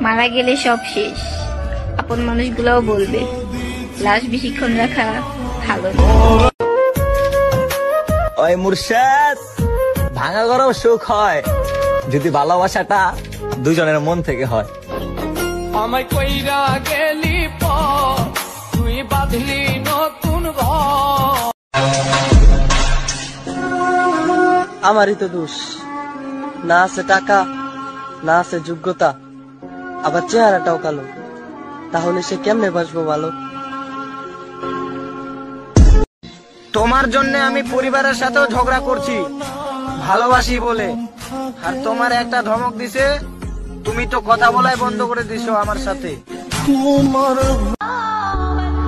মারা গেলে সব শেষ, আপন মানুষগুলাও বলবে লাশ বেশিক্ষণ রাখা ভালো না। ওই মুর্শেদ, ভাঙা গড়াও সুখ হয় যদি ভালোবাসাটা দুজনের মন থেকে হয়। আমায় কইরা গেলি পর তুই বাঁধলি নতুন ঘর। আমারই তো দোষ, না আছে টাকা, না আছে যোগ্যতা, আবার চেহারাটাও কালো, তাহলে সে কেমনে বাসবো ভালো? তোমার জন্য আমি পরিবারের সাথেও ঝগড়া করছি ভালোবাসি বলে, আর তোমার একটা ধমক দিছে, তুমি তো কথা বলাই বন্ধ করে দিছো আমার সাথে।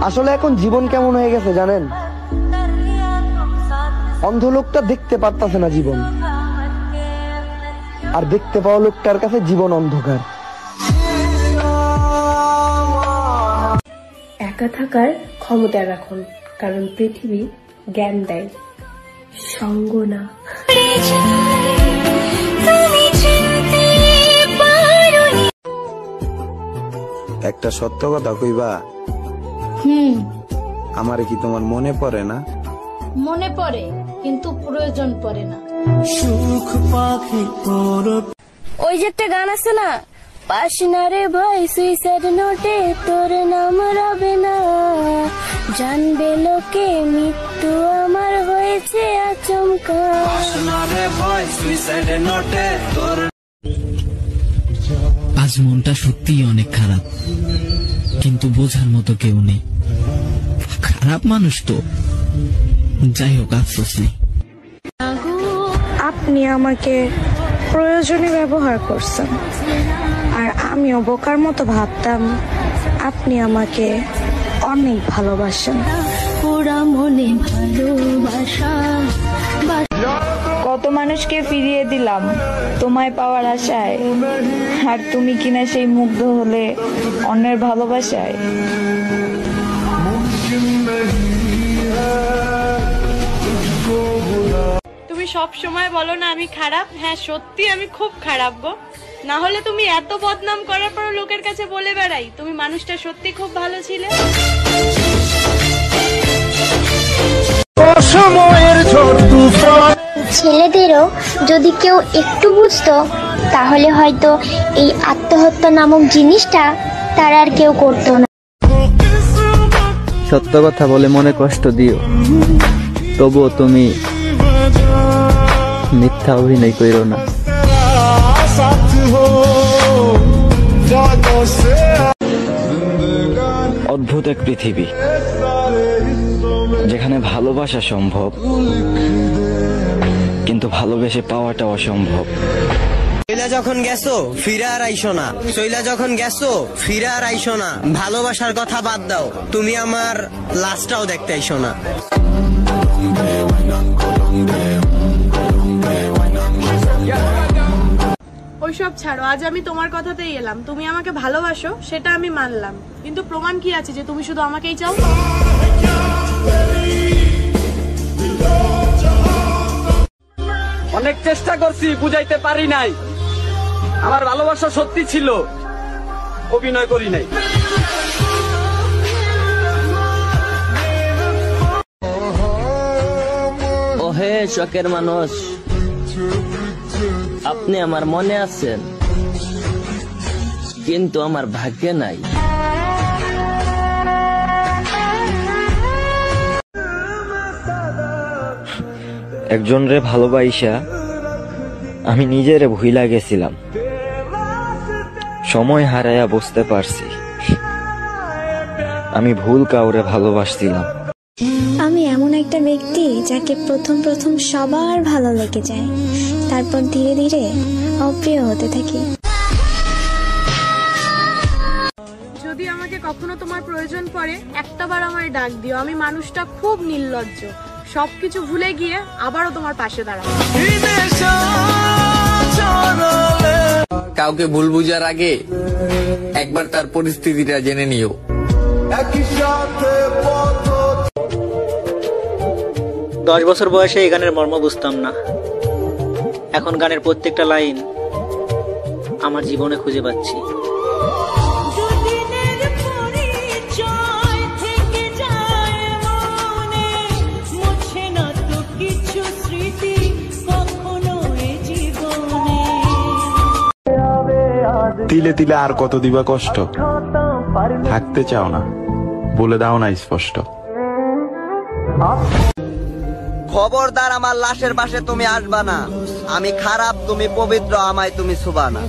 আসলে এখন জীবন কেমন হয়ে গেছে জানেন? অন্ধ লোকটা দেখতে পারতাছে না জীবন, আর দেখতে পাওয়া লোকটার কাছে জীবন অন্ধকার। একা থাকার ক্ষমতা রাখুন, কারণ পৃথিবী জ্ঞান দেয়, সঙ্গ না। একটা সত্য কথা কইবা? আমারে কি তোমার মনে পড়ে না? মনে পড়ে, কিন্তু প্রয়োজন পড়ে না। ওই যে একটা গান আছে না, পাস না রে ভাই সুইসাইড নোটে তোর নাম রবে না, জানবে লোকে মৃত্যু আমার হয়েছে আচমকা। আজ মনটা সত্যিই অনেক খারাপ, কিন্তু বোঝার মতো কেউ নেই। খারাপ মানুষ তো, যাই হোক আফসোস নেই। আপনি আমাকে প্রয়োজনে ব্যবহার করছেন, আর আমিও বোকার মতো ভাবতাম আপনি আমাকে অনেক ভালোবাসেন। কত মানুষকে ফিরিয়ে দিলাম তোমায় পাওয়ার আশায়, আর তুমি কিনা সেই মুগ্ধ হলে অন্যের ভালোবাসায়। তুমি সব সময় বলো না আমি খারাপ, হ্যাঁ সত্যি আমি খুব খারাপ গো, না হলে তুমি এত বদনাম করার পর লোকের কাছে বলে বেড়াই তুমি মানুষটা সত্যি খুব ভালো ছিলে। ছেলেদেরও যদি কেউ একটু বুঝতো, তাহলে হয়তো এই আত্মহত্যা নামক জিনিসটা তার আর কেউ করতো না। সত্য কথা বলে মনে কষ্ট দিও, তবুও তুমি মিথ্যা অভিনয় কইরো না। অদ্ভুত এক পৃথিবী, যেখানে ভালোবাসা সম্ভব, কিন্তু ভালোবেসে পাওয়াটা অসম্ভব। সইলা যখন গেছো ফিরে আর আইসো না, সইলা যখন গেছো ফিরে আর আইসো না। ভালোবাসার কথা বাদ দাও, তুমি আমার লাশটাও দেখতে আইসো না। ওইসব ছাড়ো, আজ আমি তোমার কথাতেই এলাম। তুমি আমাকে ভালোবাসো সেটা আমি মানলাম, কিন্তু প্রমাণ কি আছে যে তুমি শুধু আমাকেই চাও? অনেক চেষ্টা করছি, বুঝাইতে পারি নাই। আমার ভালোবাসা সত্যি ছিল, অভিনয় করি নাই। ওহে শখের মানুষ, আপনি আমার মনে আছেন, কিন্তু আমার ভাগ্যে নাই। একজন রে ভালোবাসা আমি নিজেরে ভুইলা গেছিলাম, সময় হারাইয়া বুঝতে পারছি আমি ভুল কাউরে ভালোবাসছিলাম। আমি এমন একটা ব্যক্তি যাকে প্রথম প্রথম সবার ভালো লেগে যায়, তারপর ধীরে ধীরে অপ্রিয় হতে থাকি। যদি আমাকে কখনো তোমার প্রয়োজন পড়ে একটাবার আমার ডাক দিও, আমি মানুষটা খুব নির্লজ্জ, সবকিছু ভুলে গিয়ে আবারও তোমার পাশে দাঁড়াবো। কাউকে ভুল বুঝার আগে একবার তার পরিস্থিতিটা জেনে নিও। 10 বছর বয়সে এই গানের মর্ম বুঝতাম না, এখন গানের প্রত্যেকটা লাইন আমার জীবনে খুঁজে পাচ্ছি। তিলে তিলে আর কত দিবা কষ্ট, থাকতে চাও না বলে দাও না স্পষ্ট। খবরদার আমার লাশের পাশে তুমি আসবা না, আমি খারাপ তুমি পবিত্র, আমায় তুমি ছুবা না।